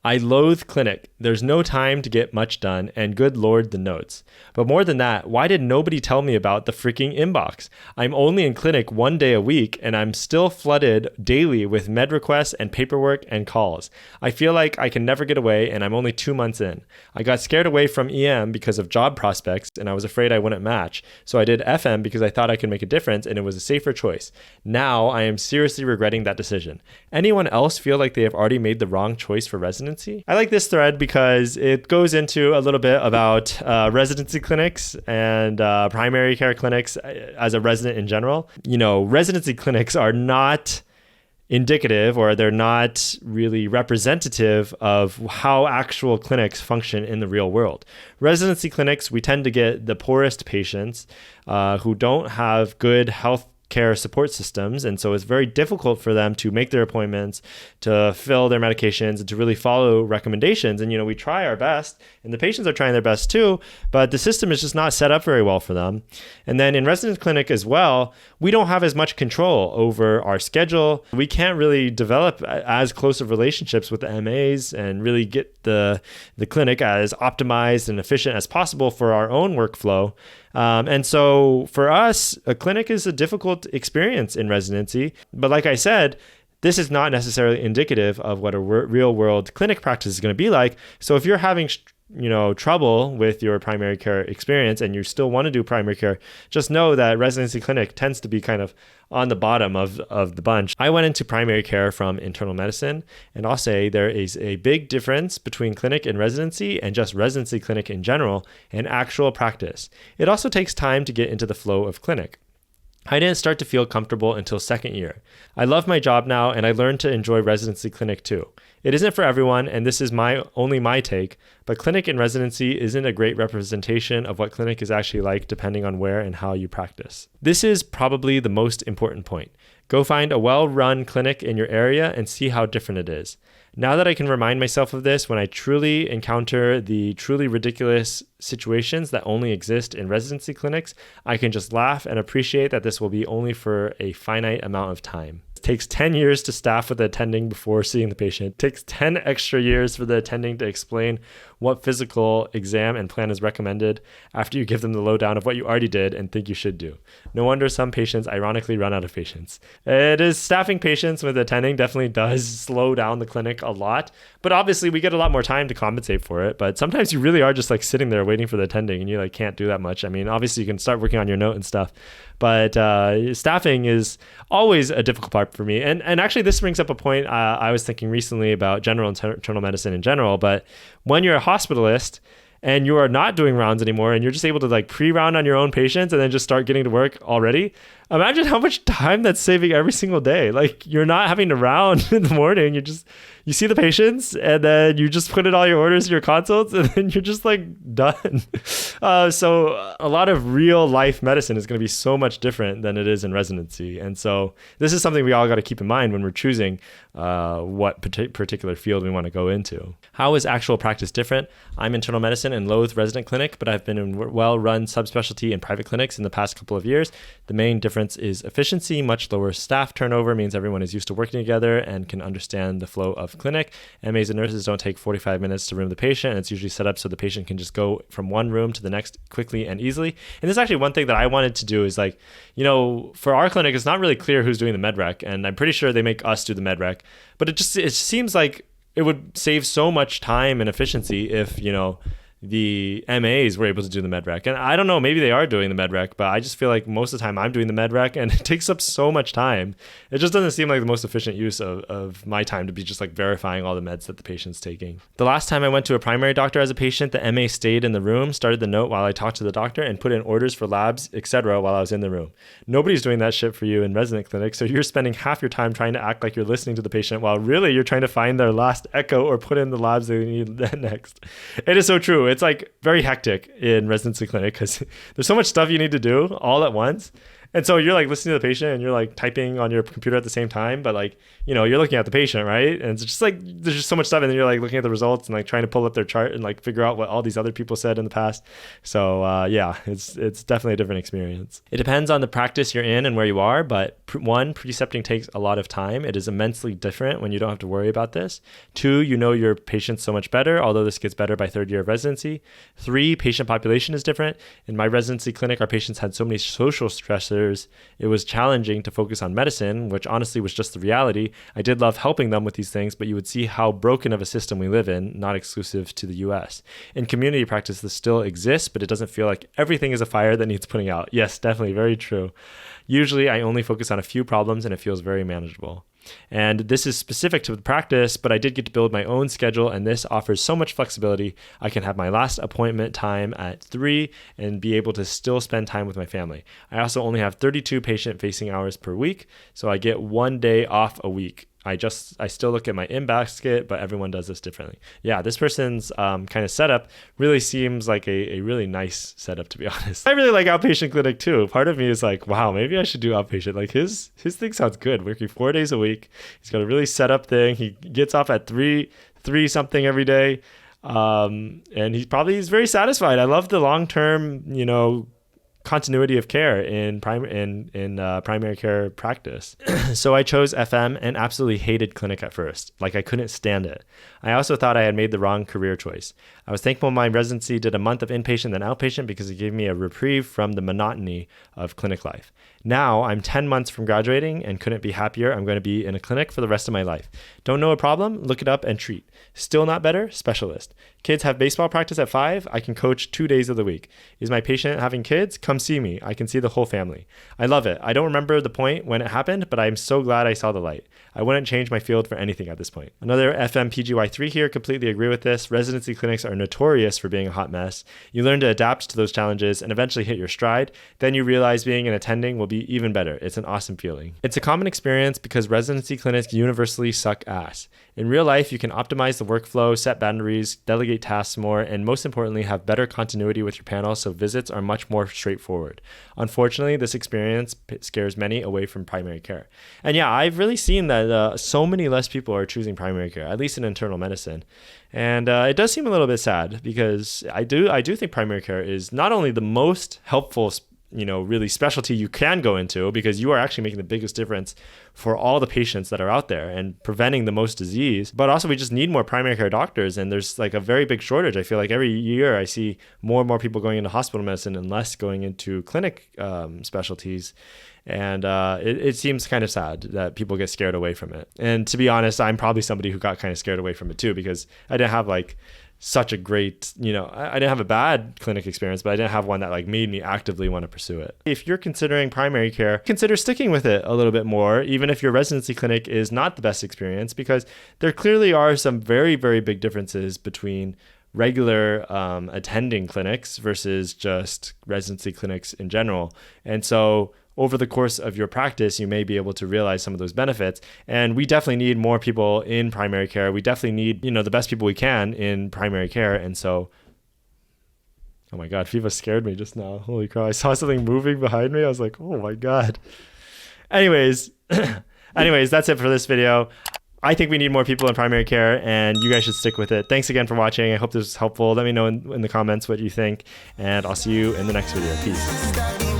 I loathe clinic. There's no time to get much done, and good lord, the notes. But more than that, why did nobody tell me about the freaking inbox? I'm only in clinic 1 day a week, and I'm still flooded daily with med requests and paperwork and calls. I feel like I can never get away, and I'm only 2 months in. I got scared away from EM because of job prospects, and I was afraid I wouldn't match. So I did FM because I thought I could make a difference, and it was a safer choice. Now I am seriously regretting that decision. Anyone else feel like they have already made the wrong choice for residency? I like this thread because it goes into a little bit about residency clinics and primary care clinics as a resident in general. You know, residency clinics are not indicative, or they're not really representative of how actual clinics function in the real world. Residency clinics, we tend to get the poorest patients who don't have good health care support systems, and so it's very difficult for them to make their appointments, to fill their medications, and to really follow recommendations. And we try our best, and the patients are trying their best too, but the system is just not set up very well for them. And then in resident clinic as well, we don't have as much control over our schedule. We can't really develop as close of relationships with the MAs and really get the clinic as optimized and efficient as possible for our own workflow. And so for us, a clinic is a difficult experience in residency. But like I said, this is not necessarily indicative of what a real world clinic practice is going to be like. So if you're having trouble with your primary care experience and you still want to do primary care, just know that residency clinic tends to be kind of on the bottom of the bunch. I went into primary care from internal medicine, and I'll say there is a big difference between clinic and residency and just residency clinic in general and actual practice. It also takes time to get into the flow of clinic. I didn't start to feel comfortable until second year. I love my job now, and I learned to enjoy residency clinic too. It isn't for everyone, and this is only my take, but clinic and residency isn't a great representation of what clinic is actually like depending on where and how you practice. This is probably the most important point. Go find a well-run clinic in your area and see how different it is. Now that I can remind myself of this when I truly encounter the truly ridiculous situations that only exist in residency clinics, I can just laugh and appreciate that this will be only for a finite amount of time. It takes 10 years to staff with the attending before seeing the patient. It takes 10 extra years for the attending to explain what physical exam and plan is recommended after you give them the lowdown of what you already did and think you should do. No wonder some patients ironically run out of patients. It is staffing patients with attending definitely does slow down the clinic a lot, but obviously we get a lot more time to compensate for it. But sometimes you really are just like sitting there waiting for the attending and you can't do that much. I mean, obviously you can start working on your note and stuff, but staffing is always a difficult part for me. And actually this brings up a point I was thinking recently about general internal medicine in general, but when you're a hospitalist and you are not doing rounds anymore and you're just able to pre-round on your own patients and then just start getting to work already, imagine how much time that's saving every single day. You're not having to round in the morning. You see the patients and then you just put in all your orders, your consults, and then you're just done. So a lot of real life medicine is going to be so much different than it is in residency. And so this is something we all got to keep in mind when we're choosing what particular field we want to go into. How is actual practice different? I'm internal medicine and loathe resident clinic, but I've been in well-run subspecialty and private clinics in the past couple of years. The main difference is efficiency. Much lower staff turnover means everyone is used to working together and can understand the flow of clinic. MAs and nurses don't take 45 minutes to room the patient, and it's usually set up so the patient can just go from one room to the next quickly and easily. And this is actually one thing that I wanted to do is for our clinic, it's not really clear who's doing the med rec, and I'm pretty sure they make us do the med rec, but it seems like it would save so much time and efficiency if, the MAs were able to do the med rec. And I don't know, maybe they are doing the med rec, but I just feel like most of the time I'm doing the med rec and it takes up so much time. It just doesn't seem like the most efficient use of my time to be just verifying all the meds that the patient's taking. The last time I went to a primary doctor as a patient, the MA stayed in the room, started the note while I talked to the doctor, and put in orders for labs, etc. while I was in the room. Nobody's doing that shit for you in resident clinic, so you're spending half your time trying to act like you're listening to the patient while really you're trying to find their last echo or put in the labs they need next. It is so true. It's very hectic in residency clinic because there's so much stuff you need to do all at once. And so you're like listening to the patient and you're like typing on your computer at the same time, but like, you know, you're looking at the patient, right? And it's just like, there's just so much stuff. And then you're like looking at the results and like trying to pull up their chart and like figure out what all these other people said in the past. So yeah, it's definitely a different experience. It depends on the practice you're in and where you are, but one, precepting takes a lot of time. It is immensely different when you don't have to worry about this. Two, you know your patients so much better, although this gets better by third year of residency. Three, patient population is different. In my residency clinic, our patients had so many social stressors. It was challenging to focus on medicine, which honestly was just the reality. I did love helping them with these things, but you would see how broken of a system we live in, not exclusive to the US. In community practice, this still exists, but it doesn't feel like everything is a fire that needs putting out. Yes, definitely, very true. Usually, I only focus on a few problems and it feels very manageable. And this is specific to the practice, but I did get to build my own schedule, and this offers so much flexibility. I can have my last appointment time at 3 and be able to still spend time with my family. I also only have 32 patient-facing hours per week, so I get 1 day off a week. I still look at my in-basket, but everyone does this differently. Yeah, this person's kind of setup really seems like a really nice setup, to be honest. I really like outpatient clinic too. Part of me is like, wow, maybe I should do outpatient. Like his thing sounds good. Working 4 days a week. He's got a really set up thing. He gets off at 3 something every day. And he's very satisfied. I love the long-term, you know, continuity of care in primary care practice. So I chose FM and absolutely hated clinic at first. Like I couldn't stand it. I also thought I had made the wrong career choice. I was thankful my residency did a month of inpatient then outpatient because it gave me a reprieve from the monotony of clinic life. Now I'm 10 months from graduating and couldn't be happier. I'm going to be in a clinic for the rest of my life. Don't know a problem? Look it up and treat. Still not better? Specialist. Kids have baseball practice at 5. I can coach 2 days of the week. Is my patient having kids? Come see me. I can see the whole family. I love it. I don't remember the point when it happened, but I'm so glad I saw the light. I wouldn't change my field for anything at this point. Another FMPGY3 here, completely agree with this. Residency clinics are notorious for being a hot mess. You learn to adapt to those challenges and eventually hit your stride. Then you realize being an attending will be even better. It's an awesome feeling. It's a common experience because residency clinics universally suck ass. In real life, you can optimize the workflow, set boundaries, delegate tasks more, and most importantly, have better continuity with your panel so visits are much more straightforward. Unfortunately, this experience scares many away from primary care. And yeah, I've really seen that so many less people are choosing primary care, at least in internal medicine. And it does seem a little bit sad because I do think primary care is not only the most helpful really specialty you can go into, because you are actually making the biggest difference for all the patients that are out there and preventing the most disease. But also we just need more primary care doctors, and there's like a very big shortage. I feel like every year I see more and more people going into hospital medicine and less going into clinic specialties. And it seems kind of sad that people get scared away from it. And to be honest, I'm probably somebody who got kind of scared away from it too, because I didn't have like such a great, I didn't have a bad clinic experience, but I didn't have one that like made me actively want to pursue it. If you're considering primary care, consider sticking with it a little bit more, even if your residency clinic is not the best experience, because there clearly are some very, very big differences between regular attending clinics versus just residency clinics in general. And so over the course of your practice, you may be able to realize some of those benefits. And we definitely need more people in primary care. We definitely need, the best people we can in primary care. And so, oh my God, Fiva scared me just now. Holy crap. I saw something moving behind me. I was like, oh my God. Anyways, that's it for this video. I think we need more people in primary care, and you guys should stick with it. Thanks again for watching. I hope this was helpful. Let me know in the comments what you think, and I'll see you in the next video. Peace.